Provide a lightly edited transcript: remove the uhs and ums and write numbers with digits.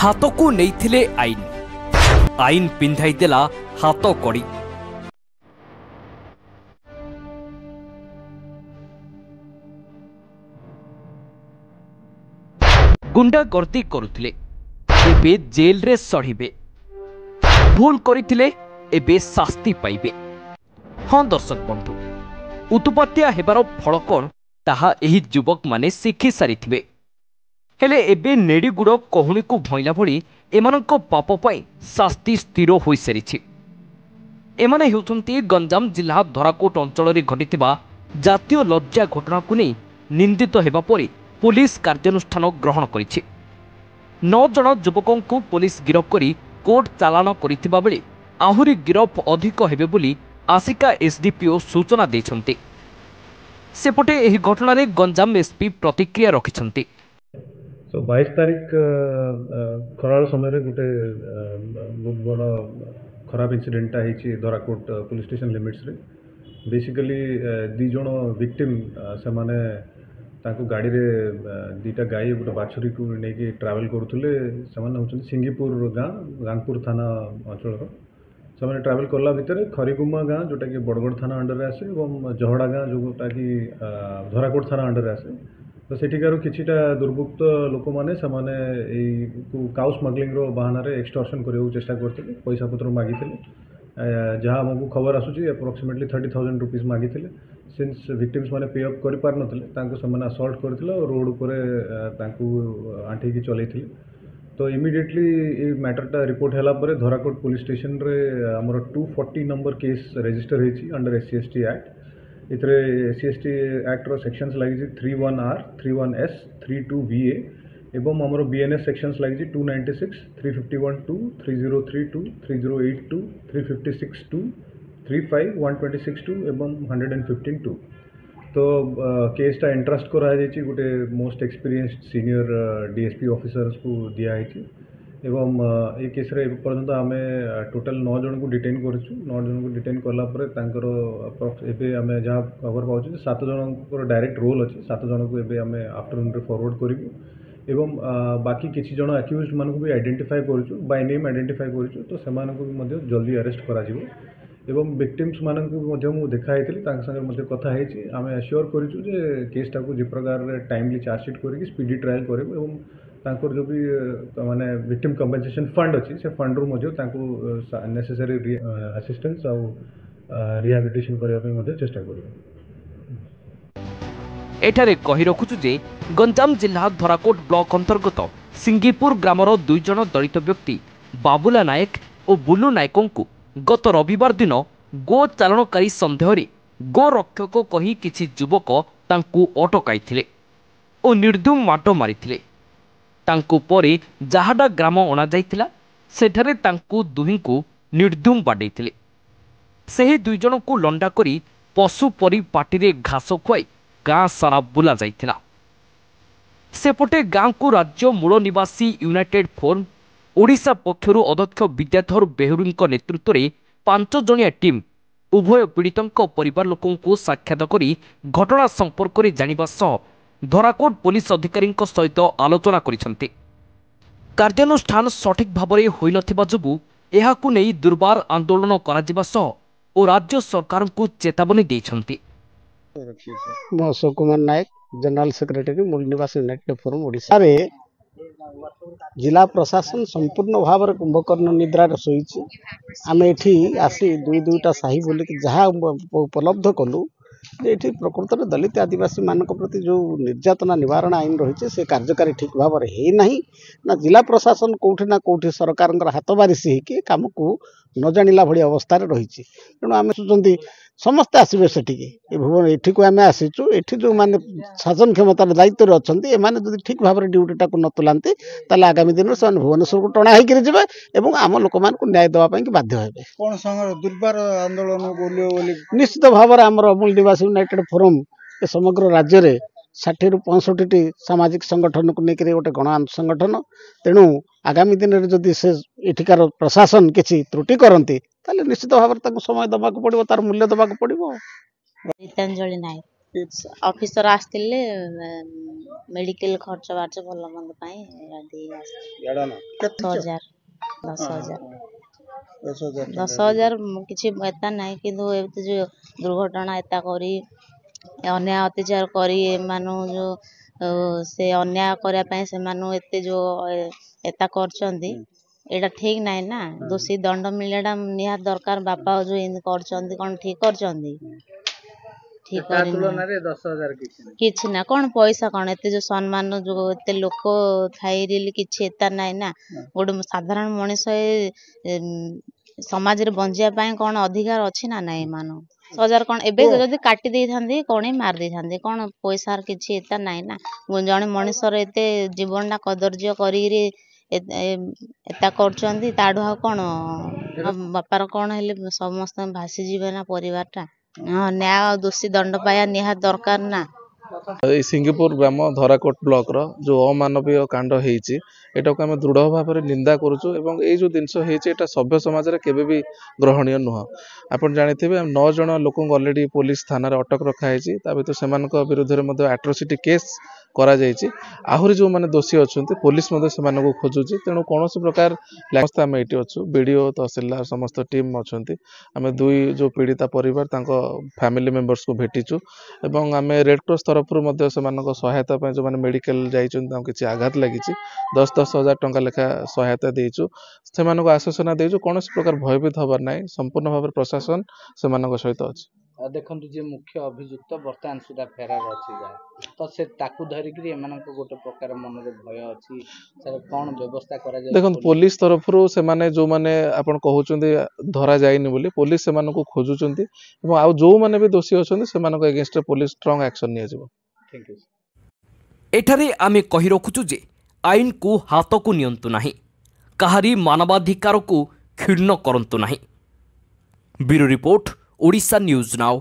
हाथकू नैथिले आईन आईन पिंधाई देला हाथ कड़ी। गुंडा गर्दी करुथिले एबे जेल रे सढ़िबे, भूल करिथिले एबे शास्ति पाइबे। हाँ दर्शक बंधु, उत्पात्या हेबार फल कौन ताहा एही युवक माने शिखि सारिथिबे। हेले एबे नेड़ीगुड़ कहूणी को भइला भली एमानंको पाप पाई शास्ति स्थिर होई सारिछि। एमाने हेउछन्ति गंजाम जिला धराकोट अंचल रे घटिथिबा जातीय लज्जा घटना को नहीं निंदित हेबा परे पुलिस कार्यानुष्ठान ग्रहण करिछि। 9 जन युवकों को पुलिस गिरफ करी कोर्ट चालान करिथिबा बेले आहुरी गिरफ अधिक हेबे बोली आसिका एसडीपीओ सूचना दैछन्ति। सेपटे एही घटना रे गंजाम एसपी प्रतिक्रिया रखिछन्ति। 22 तारीख खराल समय गोटे बहुत बड़ा खराब इनसीडेंटा है धराकोट पुलिस स्टेशन लिमिट्स रे। बेसिकली 2 जन विक्टिम से माने तांको गाड़ी रे 2टा गाई गोटे बाछुरी को लेके ट्रैवल करुले। से सिंगीपुर गाँ गांगपुर थाना अंचल से ट्रैवल करला भितर खरीगुमा गाँ जोटा कि बड़गड़ थाना अंडर आसे और जहड़ा गाँ जोटा कि धराकोट थाना अंडर आसे। तो सेठिकार किछिटा दुर्बृत्त लोक मैंने काउ स्मग्लिंग बहाना एक्सटॉर्शन करने चेष्टा करते, पैसा पत्र मागिते। जहाँ आमको खबर आसूची अप्रोक्सीमेटली 30,000 रुपीज मागिते। सिंस विक्टिम्स मैंने पे अप कर पार नथिले तांको से असल्ट करथिले और रोड पर आंठीकी चलैथिले। तो इमिडिएटली ये मैटरटा रिपोर्ट हैला परे धराकोट पुलिस स्टेशन रे हमर 240 नंबर केस रजिस्टर होईची अंडर SC/ST एक्ट। इतरे SC/ST एक्ट रो सेक्शंस लगी 31R, 31S, 32VA एवं हमर BNS सेक्शंस लगी 296, 351(2), 3032, 3082, 356(2), 35, 126(2) एवं 115(2). तो केसटा इंट्रस्ट करा गोटे most experienced senior DSP officers को दिया है। एवं ये केस रे पर्यंत आम टोटाल 9 जन को डिटेन करूँ। 9 जन को डिटेन कलापर एबे आम जहाँ खबर पाँच 7 जन डायरेक्ट रोल अच्छी। 7 जन को एबे आम आफ्टरनून रे फॉरवर्ड करूँ एवं बाकी किसी जन एक्यूज मान को भी आइडेंटिफाई करूँ, बाय नेम आइडेंटिफाई करूँ। तो से जल्दी अरेस्ट करा एवं विक्टिम्स मानक भी देखाई संगे कथा आम एश्योर करूँ जे केसटा को जो प्रकार टाइमली चार्जसीट करके स्पीडी ट्रायल करूँ एवं तांकर जो भी माने विक्टिम कंपेंसेशन फंड अच्छी से फंड रू नेसेसरी असिस्टेंस और रिहैबिलिटेशन करने चेष्टा करूँ। एठारे कही रखुछु जे गंजाम जिला धराकोट ब्लॉक अंतर्गत सिंगीपुर ग्रामर 2 जन दलित व्यक्ति बाबुला नायक और बुलू नायकों को गत रविवार दिन गो चालनकारी संदेह गो रक्षक कही किछि युवक तांकु अटकाइथिले और निर्धूम माट मारिथिले। तांकु परे जाहाडा ग्राम अणा जाइथिला, सेठारे तांकु दुहिंकु निर्धूम बाडैथिले। सेही 2 जन को लंडा करी पशु परी पाटिरे घास खुआई गाँ सारा बुला जाइथिला। सेपटे गाँ को राज्य मूल निवासी यूनाइटेड फोरम ओडिशा पक्षरु अध्यक्ष विद्याधर बेहुरींको नेतृत्व में 5 जणिया टीम उभय पीड़ितों परिवार लोकों को साक्षात करी घटना संपर्क में जानिबा सह धराकोट पुलिस अधिकारी सहित आलोचना करिसंती। कार्यानुष्ठान सठिक भाव में होई नथिबा जोगु एहाकु नेई दुर्बार आंदोलन कराजिबा सह और राज्य सरकार को चेतावनी दैछंती। अशोक कुमार नायक, जनरल सेक्रेटरी मूल निवासी यूनाइटेड फोरम ओडिशा रे जिला प्रशासन संपूर्ण भाव में कुंभकर्ण निद्रा शोची। आम एठी आसी 2-2टा साही बोलिक जहाँ उपलब्ध कलु ये प्रकृत में दलित आदिवासी मान प्रति जो निर्यातना निवारण आईन रही से कार्यकारी ठीक भाव में है नहीं ना। जिला प्रशासन कौटी ना कौटी सरकार हाथ बारिशी होकर कम को न जाना भाई अवस्था रही। तेणु आम सोचती समस्ते आसबे से भुवन एठी को आम आसीचु। एठी जो माने शासन क्षमतार दायित्व अच्छा एमाने ठीक भाव में ड्यूटीटा को न तुलांती ताले आगामी दिन में भुवनेश्वर को टणा होकर जी और आम लोक मान को न्याय देवाई बाध्य हे। कौन दुर्बार आंदोलन निश्चित भाव में आमर मूल निवासी यूनाइटेड फोरम ए समग्र राज्य में 60 ରୁ 65टी सामाजिक संगठन को लेकर गोटे गण संगठन। तेणु आगामी दिन में जदि से एठिकार प्रशासन किसी त्रुटि करती निश्चित भाव में समय देवाक पड़ो, तार मूल्य देवाक पड़ो। गीतांजलि नायक ଅଫିସର ଆସିଥିଲେ ମେଡିକାଲ ଖର୍ଚ୍ଚ ବାର୍ଚ୍ଚ ଭଲ ମନ୍ଦ ପାଇଁ 10,000 କିଛି ଏତା ନାହିଁ କିନ୍ତୁ ଏମିତି ଯୋଉ ଦୁର୍ଘଟଣା ଏତା କରି ଅନ୍ୟାୟ ଅତ୍ୟାଚାର କରି ଏମାନଙ୍କୁ ଯୋଉ ସେ ଅନ୍ୟାୟ କରିବା ପାଇଁ ସେମାନଙ୍କୁ ଏତେ ଯୋଉ ଏତା କରୁଛନ୍ତି ଏଇଟା ଠିକ ନାହିଁ ନା ଦୋଷୀ ଦଣ୍ଡ ମିଳିବାଟା ନିହାତି ଦରକାର। ବାପା ଯୋଉ ଏମିତି କରୁଛନ୍ତି କଣ ଠିକ କରୁଛନ୍ତି? ଠିକ କିଛି ନା କଣ ପଇସା କଣ ଏତେ ଯୋଉ ସମ୍ମାନ ଯୋଉ ଏତେ ଲୋକ ଥାଇରିଲି କିଛି ଏତା ନାହିଁ ନା। ଗୋଟେ ସାଧାରଣ ମଣିଷ ସମାଜରେ ବଞ୍ଚିବା ପାଇଁ କଣ ଅଧିକାର ଅଛି ନା ନାଇଁ? ଏମାନଙ୍କୁ 10,000 କଣ ଏବେ ଯଦି କାଟି ଦେଇଥାନ୍ତି କଣ ମାରି ଦେଇଥାନ୍ତି କଣ ପଇସାର କିଛି ଏତା ନାହିଁ ନା। ଜଣେ ମଣିଷର ଏତେ ଜୀବନଟା କଦର୍ଯ୍ୟ କରିକିରି ଏତା କରୁଛନ୍ତି ତାଠୁ ଆଉ କଣ ବାପାର କଣ ହେଲେ ସମସ୍ତେ ଭାସିଯିବେ ନା ପରିବାରଟା। ନ୍ୟାୟ ଦୋଷୀ ଦଣ୍ଡ ପାଇବା ନିହାତି ଦରକାର ନା। এই ସିଙ୍ଗିପୁର ଗ୍ରାମ ଧରାକୋଟ ବ୍ଲକର ଯେଉଁ ଅମାନବୀୟ କାଣ୍ଡ ହେଇଛି ଏଟାକୁ ଆମେ ଦୃଢ଼ ଭାବରେ ନିନ୍ଦା କରୁଛୁ ଏବଂ ଏଇ ଯେଉଁ ଜିନିଷ ହେଇଛି ଏଟା ସଭ୍ୟ ସମାଜରେ କେବେ ବି ଗ୍ରହଣୀୟ ନୁହଁ। ଆପଣ ଜାଣିଥିବେ 9 ଜଣ ଲୋକଙ୍କୁ ଅଲରେଡ଼ି ପୋଲିସ ଥାନାରେ ଅଟକ ରଖାଯାଇଛି। ତା ଭିତରେ ସେମାନଙ୍କ ବିରୁଦ୍ଧରେ ମଧ୍ୟ ଆଟ୍ରୋସିଟି କେସ୍ କରାଯାଇଛି। ଆହୁରି ଯେଉଁମାନେ ଦୋଷୀ ଅଛନ୍ତି ପୋଲିସ ମଧ୍ୟ ସେମାନଙ୍କୁ ଖୋଜୁଛି। ତେଣୁ କୌଣସି ପ୍ରକାର ଆମେ ଏଇଠି ଅଛୁ ବିଡ଼ିଓ ତହସିଲଦାର ସମସ୍ତ ଟିମ୍ ଅଛନ୍ତି। ଆମେ ଦୁଇ ଯେଉଁ ପୀଡ଼ିତା ପରିବାର ତାଙ୍କ ଫ୍ୟାମିଲି ମେମ୍ବର୍ସକୁ ଭେଟିଛୁ ଏବଂ ଆମେ ରେଡ୍କ୍ରସ୍ ତରଫରୁ ମଧ୍ୟ ସେମାନଙ୍କ ସହାୟତା ପାଇଁ ଯେଉଁମାନେ ମେଡ଼ିକାଲ ଯାଇଛନ୍ତି ତାଙ୍କୁ କିଛି ଆଘାତ ଲାଗିଛି 10,000 ଟଙ୍କା ଲେଖା ସହାୟତା ଦେଇଛୁ। ସେମାନଙ୍କୁ ଆଶ୍ୱାସନା ଦେଇଛୁ କୌଣସି ପ୍ରକାର ଭୟଭୀତ ହେବାର ନାହିଁ। ସମ୍ପୂର୍ଣ୍ଣ ଭାବରେ ପ୍ରଶାସନ ସେମାନଙ୍କ ସହିତ ଅଛି। ଦେଖନ୍ତୁ ଯେ ମୁଖ୍ୟ ଅଭିଯୁକ୍ତ ବର୍ତ୍ତମାନ ସୁଦ୍ଧା ଫେରାର ଅଛି ଯାହା ତ ସେ ତାକୁ ଧରିକିରି ଏମାନଙ୍କ ଗୋଟେ ପ୍ରକାର ମନରେ ଭୟ ଅଛି ସାର୍ କଣ ବ୍ୟବସ୍ଥା କରାଯାଏ? ଦେଖନ୍ତୁ ପୋଲିସ ତରଫରୁ ସେମାନେ ଯେଉଁମାନେ ଆପଣ କହୁଛନ୍ତି ଧରା ଯାଇନି ବୋଲି ପୋଲିସ ସେମାନଙ୍କୁ ଖୋଜୁଛନ୍ତି ଏବଂ ଆଉ ଯେଉଁମାନେ ବି ଦୋଷୀ ଅଛନ୍ତି ସେମାନଙ୍କ ଏଗେନ୍ଷ୍ଟରେ ପୋଲିସ ଷ୍ଟ୍ରଙ୍ଗ ଆକ୍ସନ ନିଆଯିବ। Thank you. ଏଠାରେ ଆମେ କହି ରଖୁଛୁ ଯେ ଆଇନକୁ ହାତକୁ ନିଅନ୍ତୁ ନାହିଁ, କାହାରି ମାନବାଧିକାରକୁ କ୍ଷୁଣ୍ଣ କରନ୍ତୁ ନାହିଁ। ବ୍ୟୁରୋ ରିପୋର୍ଟ, ଓଡ଼ିଶା ନ୍ୟୁଜ୍ ନାଉ।